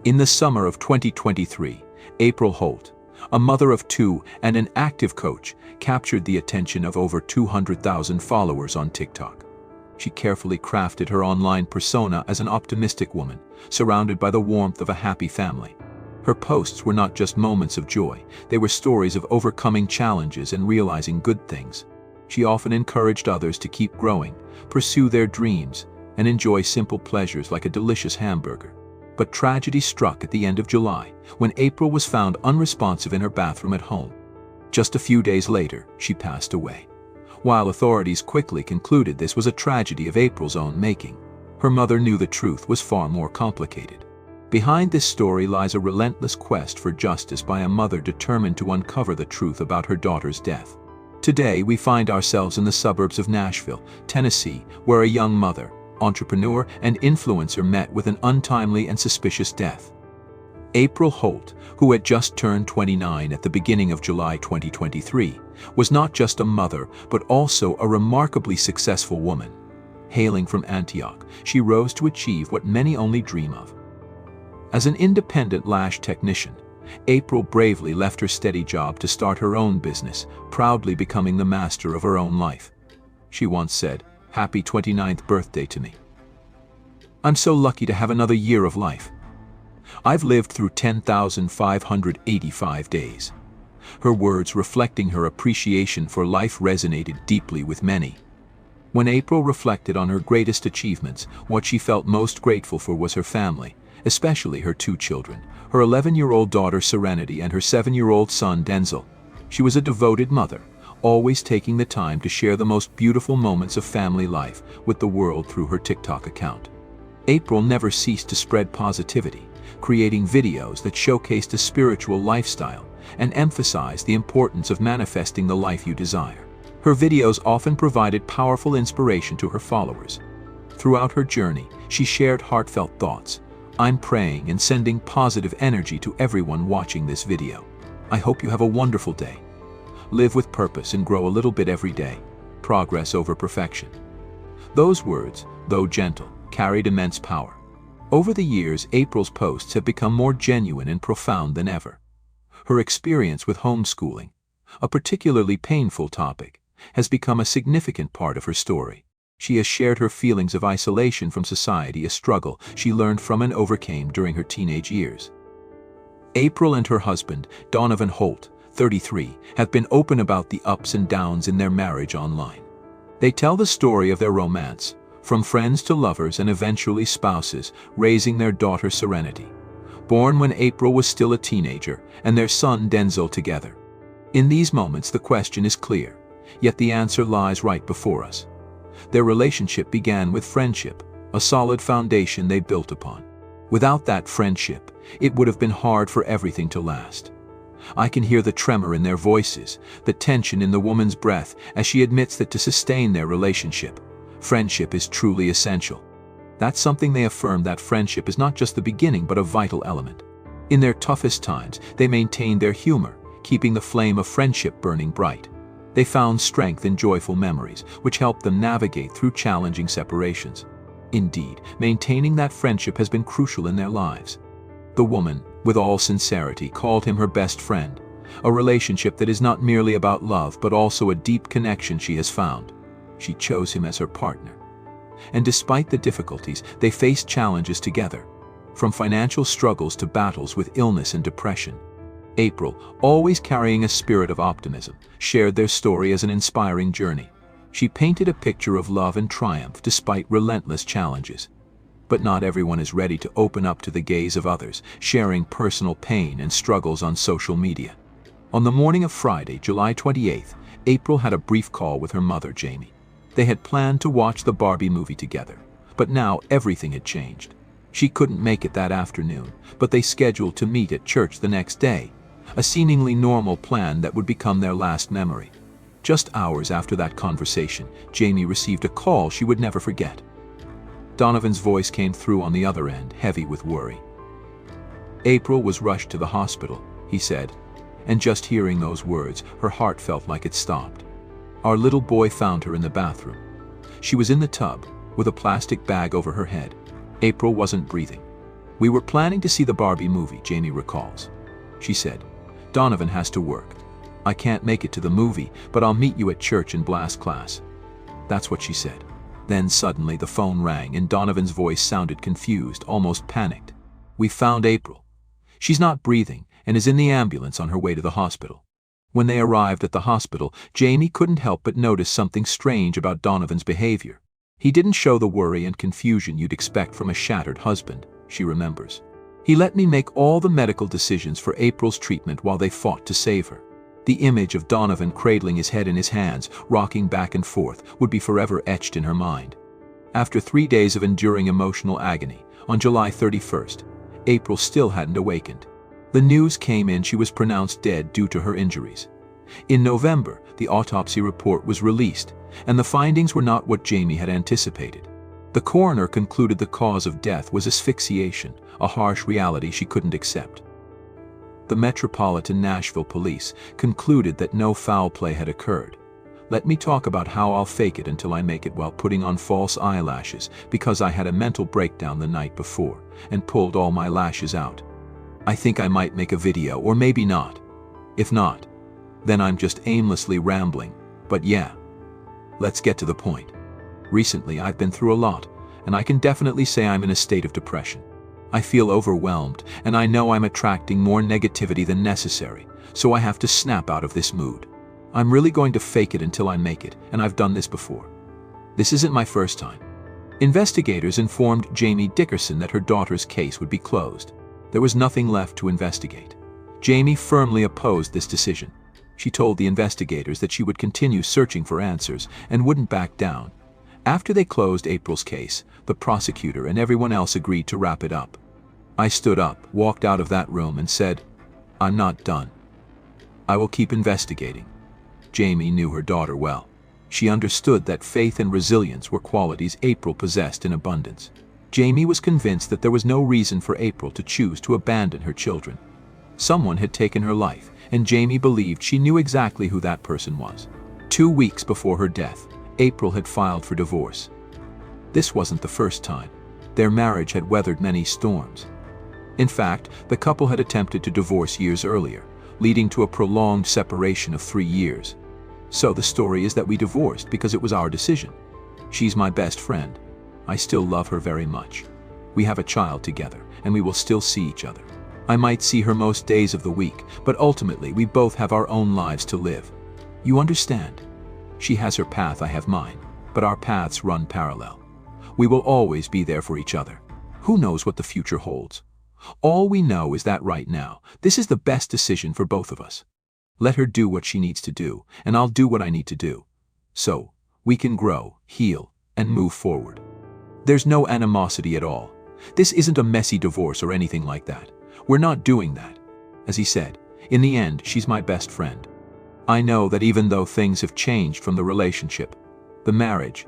In the summer of 2023, April Holt, a mother of two and an active coach, captured the attention of over 200,000 followers on TikTok. She carefully crafted her online persona as an optimistic woman, surrounded by the warmth of a happy family. Her posts were not just moments of joy, they were stories of overcoming challenges and realizing good things. She often encouraged others to keep growing, pursue their dreams, and enjoy simple pleasures like a delicious hamburger. But tragedy struck at the end of July, when April was found unresponsive in her bathroom at home. Just a few days later, she passed away. While authorities quickly concluded this was a tragedy of April's own making, her mother knew the truth was far more complicated. Behind this story lies a relentless quest for justice by a mother determined to uncover the truth about her daughter's death. Today, we find ourselves in the suburbs of Nashville, Tennessee, where a young mother, entrepreneur, and influencer met with an untimely and suspicious death. April Holt, who had just turned 29 at the beginning of July 2023, was not just a mother, but also a remarkably successful woman. Hailing from Antioch, she rose to achieve what many only dream of. As an independent lash technician, April bravely left her steady job to start her own business, proudly becoming the master of her own life. She once said, "Happy 29th birthday to me. I'm so lucky to have another year of life. I've lived through 10,585 days." Her words reflecting her appreciation for life resonated deeply with many. When April reflected on her greatest achievements, what she felt most grateful for was her family, especially her two children, her 11-year-old daughter Serenity and her 7-year-old son Denzel. She was a devoted mother, always taking the time to share the most beautiful moments of family life with the world through her TikTok account. April never ceased to spread positivity, creating videos that showcased a spiritual lifestyle and emphasized the importance of manifesting the life you desire. Her videos often provided powerful inspiration to her followers. Throughout her journey, she shared heartfelt thoughts. "I'm praying and sending positive energy to everyone watching this video. I hope you have a wonderful day. Live with purpose and grow a little bit every day. Progress over perfection." Those words, though gentle, carried immense power. Over the years, April's posts have become more genuine and profound than ever. Her experience with homeschooling, a particularly painful topic, has become a significant part of her story. She has shared her feelings of isolation from society, a struggle she learned from and overcame during her teenage years. April and her husband, Donovan Holt, 33, have been open about the ups and downs in their marriage online. They tell the story of their romance, from friends to lovers and eventually spouses, raising their daughter Serenity, born when April was still a teenager, and their son Denzel together. In these moments, the question is clear, yet the answer lies right before us. Their relationship began with friendship, a solid foundation they built upon. Without that friendship, it would have been hard for everything to last. I can hear the tremor in their voices, the tension in the woman's breath as she admits that to sustain their relationship, friendship is truly essential. That's something they affirm, that friendship is not just the beginning but a vital element. In their toughest times, they maintained their humor, keeping the flame of friendship burning bright. They found strength in joyful memories, which helped them navigate through challenging separations. Indeed, maintaining that friendship has been crucial in their lives. The woman, with all sincerity, called him her best friend, a relationship that is not merely about love but also a deep connection she has found. She chose him as her partner. And despite the difficulties, they faced challenges together, from financial struggles to battles with illness and depression. April, always carrying a spirit of optimism, shared their story as an inspiring journey. She painted a picture of love and triumph despite relentless challenges. But not everyone is ready to open up to the gaze of others, sharing personal pain and struggles on social media. On the morning of Friday, July 28th, April had a brief call with her mother, Jamie. They had planned to watch the Barbie movie together, but now everything had changed. She couldn't make it that afternoon, but they scheduled to meet at church the next day, a seemingly normal plan that would become their last memory. Just hours after that conversation, Jamie received a call she would never forget. Donovan's voice came through on the other end, heavy with worry. "April was rushed to the hospital," he said, and just hearing those words, her heart felt like it stopped. "Our little boy found her in the bathroom. She was in the tub, with a plastic bag over her head. April wasn't breathing. "We were planning to see the Barbie movie," Jamie recalls. She said, "Donovan has to work. I can't make it to the movie, but I'll meet you at church in blast class." That's what she said. Then suddenly the phone rang and Donovan's voice sounded confused, almost panicked. "We found April. She's not breathing and is in the ambulance on her way to the hospital." When they arrived at the hospital, Jamie couldn't help but notice something strange about Donovan's behavior. He didn't show the worry and confusion you'd expect from a shattered husband, she remembers. "He let me make all the medical decisions for April's treatment while they fought to save her." The image of Donovan cradling his head in his hands, rocking back and forth, would be forever etched in her mind. After 3 days of enduring emotional agony, on July 31st, April still hadn't awakened. The news came in she was pronounced dead due to her injuries. In November, the autopsy report was released, and the findings were not what Jamie had anticipated. The coroner concluded the cause of death was asphyxiation, a harsh reality she couldn't accept. The Metropolitan Nashville Police concluded that no foul play had occurred. "Let me talk about how I'll fake it until I make it while putting on false eyelashes because I had a mental breakdown the night before and pulled all my lashes out. I think I might make a video, or maybe not. If not, then I'm just aimlessly rambling. But yeah, let's get to the point. Recently I've been through a lot, and I can definitely say I'm in a state of depression. I feel overwhelmed, and I know I'm attracting more negativity than necessary, so I have to snap out of this mood. I'm really going to fake it until I make it, and I've done this before. This isn't my first time." Investigators informed Jamie Dickerson that her daughter's case would be closed. There was nothing left to investigate. Jamie firmly opposed this decision. She told the investigators that she would continue searching for answers and wouldn't back down. After they closed April's case, the prosecutor and everyone else agreed to wrap it up. "I stood up, walked out of that room and said, 'I'm not done. I will keep investigating.'" Jamie knew her daughter well. She understood that faith and resilience were qualities April possessed in abundance. Jamie was convinced that there was no reason for April to choose to abandon her children. Someone had taken her life, and Jamie believed she knew exactly who that person was. 2 weeks before her death, April had filed for divorce. This wasn't the first time. Their marriage had weathered many storms. In fact, the couple had attempted to divorce years earlier, leading to a prolonged separation of 3 years. "So the story is that we divorced because it was our decision. She's my best friend. I still love her very much. We have a child together, and we will still see each other. I might see her most days of the week, but ultimately we both have our own lives to live. You understand? She has her path, I have mine, but our paths run parallel. We will always be there for each other. Who knows what the future holds? All we know is that right now, this is the best decision for both of us. Let her do what she needs to do, and I'll do what I need to do. So, we can grow, heal, and move forward. There's no animosity at all. This isn't a messy divorce or anything like that. We're not doing that." As he said, "In the end, she's my best friend. I know that even though things have changed from the relationship, the marriage,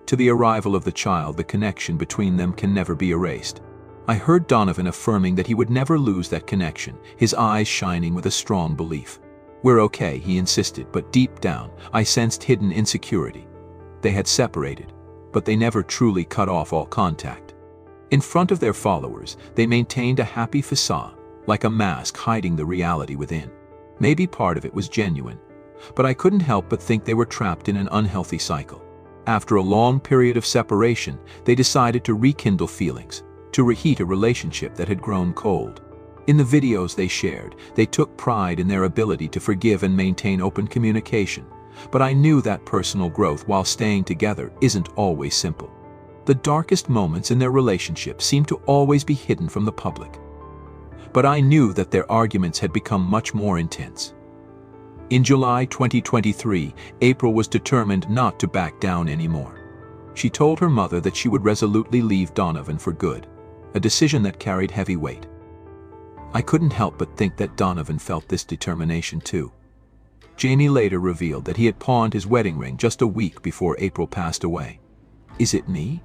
to the arrival of the child, the connection between them can never be erased." I heard Donovan affirming that he would never lose that connection, his eyes shining with a strong belief. "We're okay," he insisted, but deep down, I sensed hidden insecurity. They had separated, but they never truly cut off all contact. In front of their followers, they maintained a happy facade, like a mask hiding the reality within. Maybe part of it was genuine, but I couldn't help but think they were trapped in an unhealthy cycle. After a long period of separation, they decided to rekindle feelings, to reheat a relationship that had grown cold. In the videos they shared, they took pride in their ability to forgive and maintain open communication, but I knew that personal growth while staying together isn't always simple. The darkest moments in their relationship seemed to always be hidden from the public. But I knew that their arguments had become much more intense. In July 2023, April was determined not to back down anymore. She told her mother that she would resolutely leave Donovan for good, a decision that carried heavy weight. I couldn't help but think that Donovan felt this determination too. Jamie later revealed that he had pawned his wedding ring just a week before April passed away. "Is it me?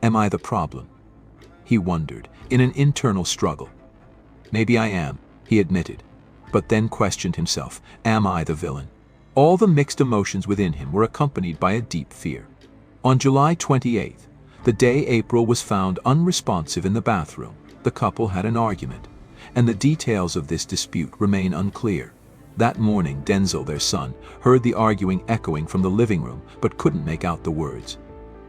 Am I the problem?" he wondered, in an internal struggle. "Maybe I am," he admitted, but then questioned himself. Am I the villain? All the mixed emotions within him were accompanied by a deep fear. On July 28th, the day April was found unresponsive in the bathroom, the couple had an argument, and the details of this dispute remain unclear. That morning, Denzel, their son, heard the arguing echoing from the living room but couldn't make out the words.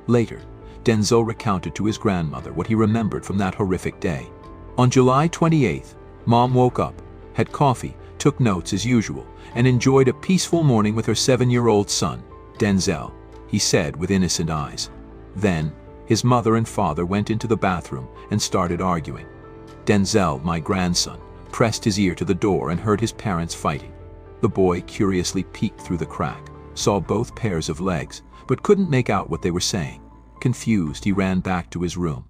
Later, Denzel recounted to his grandmother what he remembered from that horrific day. On July 28th, Mom woke up, had coffee, took notes as usual, and enjoyed a peaceful morning with her 7-year-old son, Denzel, he said with innocent eyes. Then, his mother and father went into the bathroom and started arguing. Denzel, my grandson, pressed his ear to the door and heard his parents fighting. The boy curiously peeked through the crack, saw both pairs of legs, but couldn't make out what they were saying. Confused, he ran back to his room.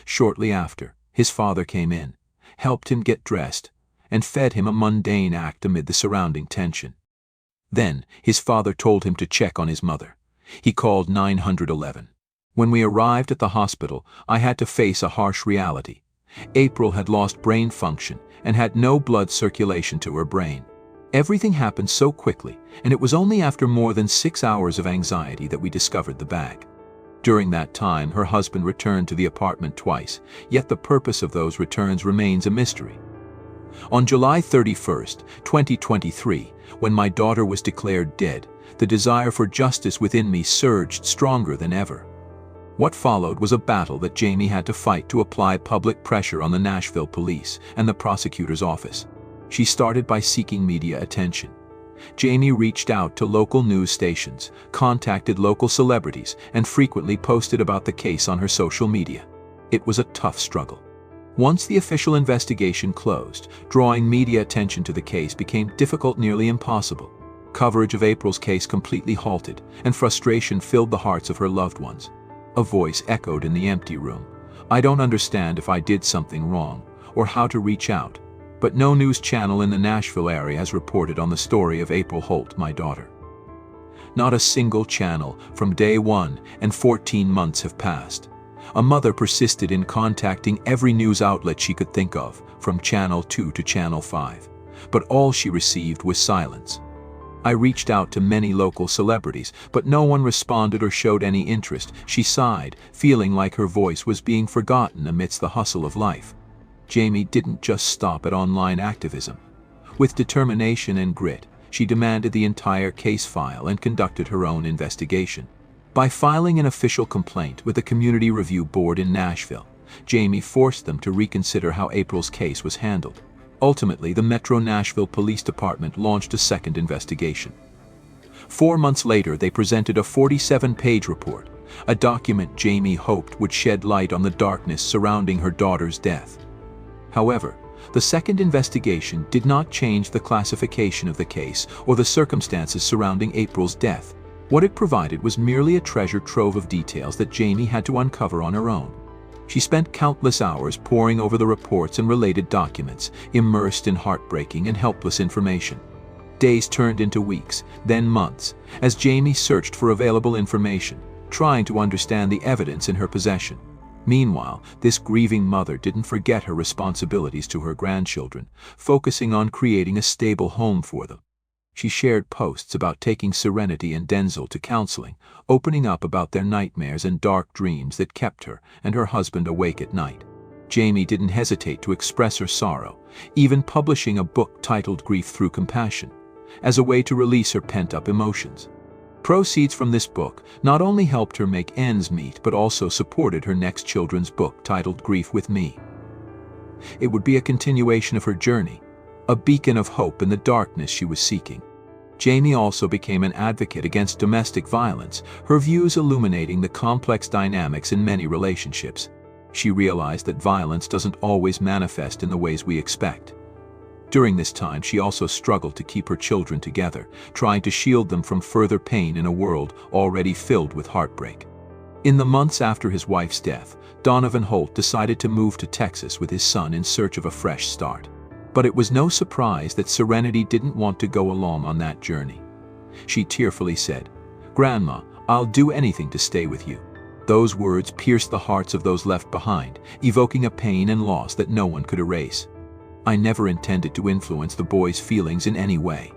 Shortly after, his father came in, helped him get dressed, and fed him a mundane act amid the surrounding tension. Then, his father told him to check on his mother. He called 911. When we arrived at the hospital, I had to face a harsh reality. April had lost brain function and had no blood circulation to her brain. Everything happened so quickly, and it was only after more than 6 hours of anxiety that we discovered the bag. During that time, her husband returned to the apartment twice, yet the purpose of those returns remains a mystery. On July 31st, 2023, when my daughter was declared dead, the desire for justice within me surged stronger than ever. What followed was a battle that Jamie had to fight to apply public pressure on the Nashville police and the prosecutor's office. She started by seeking media attention. Jamie reached out to local news stations, contacted local celebrities, and frequently posted about the case on her social media. It was a tough struggle. Once the official investigation closed, drawing media attention to the case became difficult, nearly impossible. Coverage of April's case completely halted, and frustration filled the hearts of her loved ones. A voice echoed in the empty room. I don't understand if I did something wrong, or how to reach out. But no news channel in the Nashville area has reported on the story of April Holt, my daughter. Not a single channel from day one, and 14 months have passed. A mother persisted in contacting every news outlet she could think of, from Channel 2 to Channel 5. But all she received was silence. I reached out to many local celebrities, but no one responded or showed any interest. She sighed, feeling like her voice was being forgotten amidst the hustle of life. Jamie didn't just stop at online activism. With determination and grit, she demanded the entire case file and conducted her own investigation. By filing an official complaint with the Community Review Board in Nashville, Jamie forced them to reconsider how April's case was handled. Ultimately, the Metro Nashville Police Department launched a second investigation. 4 months later, they presented a 47-page report, a document Jamie hoped would shed light on the darkness surrounding her daughter's death. However, the second investigation did not change the classification of the case or the circumstances surrounding April's death. What it provided was merely a treasure trove of details that Jamie had to uncover on her own. She spent countless hours poring over the reports and related documents, immersed in heartbreaking and helpless information. Days turned into weeks, then months, as Jamie searched for available information, trying to understand the evidence in her possession. Meanwhile, this grieving mother didn't forget her responsibilities to her grandchildren, focusing on creating a stable home for them. She shared posts about taking Serenity and Denzel to counseling, opening up about their nightmares and dark dreams that kept her and her husband awake at night. Jamie didn't hesitate to express her sorrow, even publishing a book titled Grief Through Compassion, as a way to release her pent-up emotions. Proceeds from this book not only helped her make ends meet but also supported her next children's book titled Grief with Me. It would be a continuation of her journey, a beacon of hope in the darkness she was seeking. Jamie also became an advocate against domestic violence, her views illuminating the complex dynamics in many relationships. She realized that violence doesn't always manifest in the ways we expect. During this time, she also struggled to keep her children together, trying to shield them from further pain in a world already filled with heartbreak. In the months after his wife's death, Donovan Holt decided to move to Texas with his son in search of a fresh start. But it was no surprise that Serenity didn't want to go along on that journey. She tearfully said, "Grandma, I'll do anything to stay with you." Those words pierced the hearts of those left behind, evoking a pain and loss that no one could erase. I never intended to influence the boy's feelings in any way.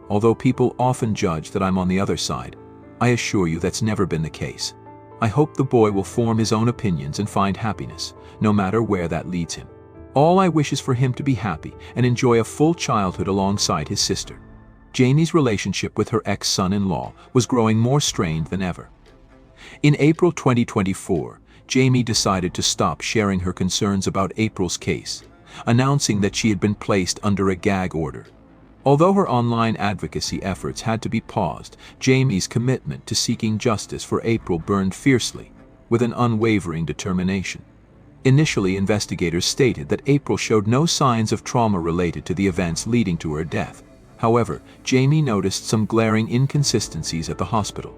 Although people often judge that I'm on the other side, I assure you that's never been the case. I hope the boy will form his own opinions and find happiness, no matter where that leads him. All I wish is for him to be happy and enjoy a full childhood alongside his sister." Jamie's relationship with her ex-son-in-law was growing more strained than ever. In April 2024, Jamie decided to stop sharing her concerns about April's case, announcing that she had been placed under a gag order. Although her online advocacy efforts had to be paused, Jamie's commitment to seeking justice for April burned fiercely, with an unwavering determination. Initially, investigators stated that April showed no signs of trauma related to the events leading to her death. However, Jamie noticed some glaring inconsistencies at the hospital.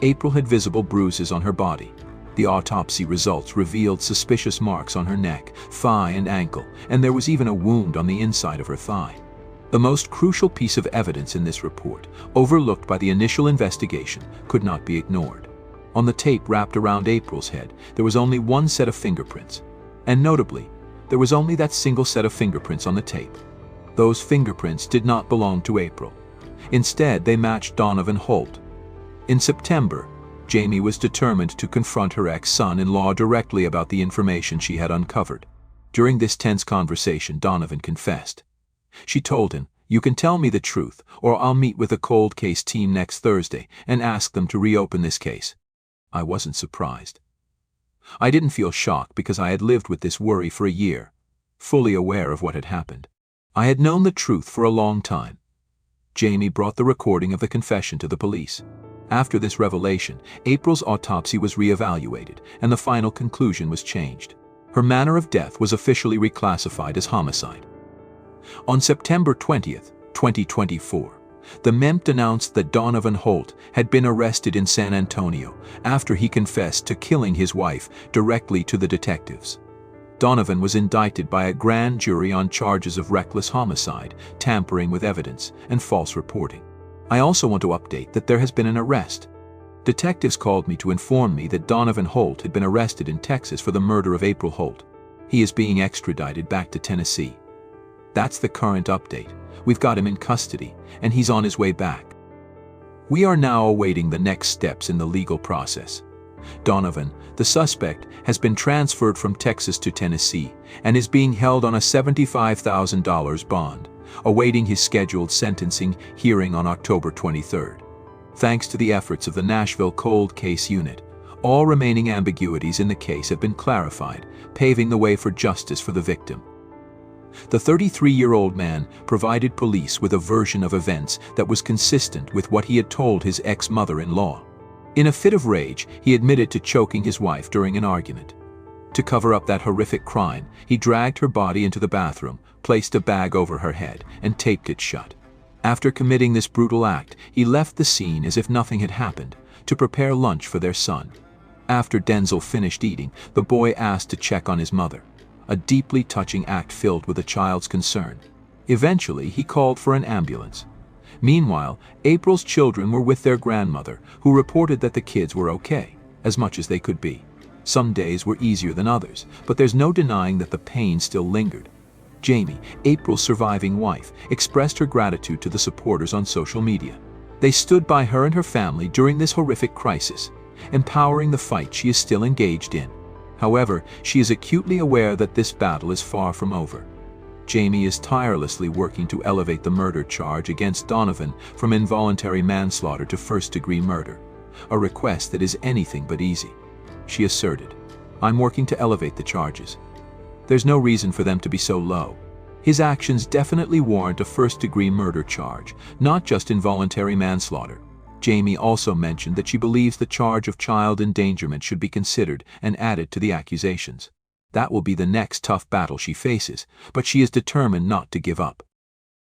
April had visible bruises on her body. The autopsy results revealed suspicious marks on her neck, thigh, and ankle, and there was even a wound on the inside of her thigh. The most crucial piece of evidence in this report, overlooked by the initial investigation, could not be ignored. On the tape wrapped around April's head, there was only one set of fingerprints. And notably, there was only that single set of fingerprints on the tape. Those fingerprints did not belong to April. Instead, they matched Donovan Holt. In September, Jamie was determined to confront her ex-son-in-law directly about the information she had uncovered. During this tense conversation, Donovan confessed. She told him, "You can tell me the truth, or I'll meet with the cold case team next Thursday and ask them to reopen this case." I wasn't surprised. I didn't feel shocked because I had lived with this worry for a year, fully aware of what had happened. I had known the truth for a long time. Jamie brought the recording of the confession to the police. After this revelation, April's autopsy was reevaluated, and the final conclusion was changed. Her manner of death was officially reclassified as homicide. On September 20th, 2024, the MEMT announced that Donovan Holt had been arrested in San Antonio after he confessed to killing his wife directly to the detectives. Donovan was indicted by a grand jury on charges of reckless homicide, tampering with evidence, and false reporting. I also want to update that there has been an arrest. Detectives called me to inform me that Donovan Holt had been arrested in Texas for the murder of April Holt. He is being extradited back to Tennessee. That's the current update. We've got him in custody, and he's on his way back. We are now awaiting the next steps in the legal process. Donovan, the suspect, has been transferred from Texas to Tennessee and is being held on a $75,000 bond, awaiting his scheduled sentencing hearing on October 23rd. Thanks to the efforts of the Nashville Cold Case Unit, all remaining ambiguities in the case have been clarified, paving the way for justice for the victim. The 33-year-old man provided police with a version of events that was consistent with what he had told his ex-mother-in-law. In a fit of rage, he admitted to choking his wife during an argument. To cover up that horrific crime, he dragged her body into the bathroom, placed a bag over her head, and taped it shut. After committing this brutal act, he left the scene as if nothing had happened, to prepare lunch for their son. After Denzel finished eating, the boy asked to check on his mother, a deeply touching act filled with a child's concern. Eventually, he called for an ambulance. Meanwhile, April's children were with their grandmother, who reported that the kids were okay, as much as they could be. Some days were easier than others, but there's no denying that the pain still lingered. Jamie, April's surviving wife, expressed her gratitude to the supporters on social media. They stood by her and her family during this horrific crisis, empowering the fight she is still engaged in. However, she is acutely aware that this battle is far from over. Jamie is tirelessly working to elevate the murder charge against Donovan from involuntary manslaughter to first-degree murder, a request that is anything but easy. She asserted, "I'm working to elevate the charges. There's no reason for them to be so low. His actions definitely warrant a first-degree murder charge, not just involuntary manslaughter." Jamie also mentioned that she believes the charge of child endangerment should be considered and added to the accusations. That will be the next tough battle she faces, but she is determined not to give up.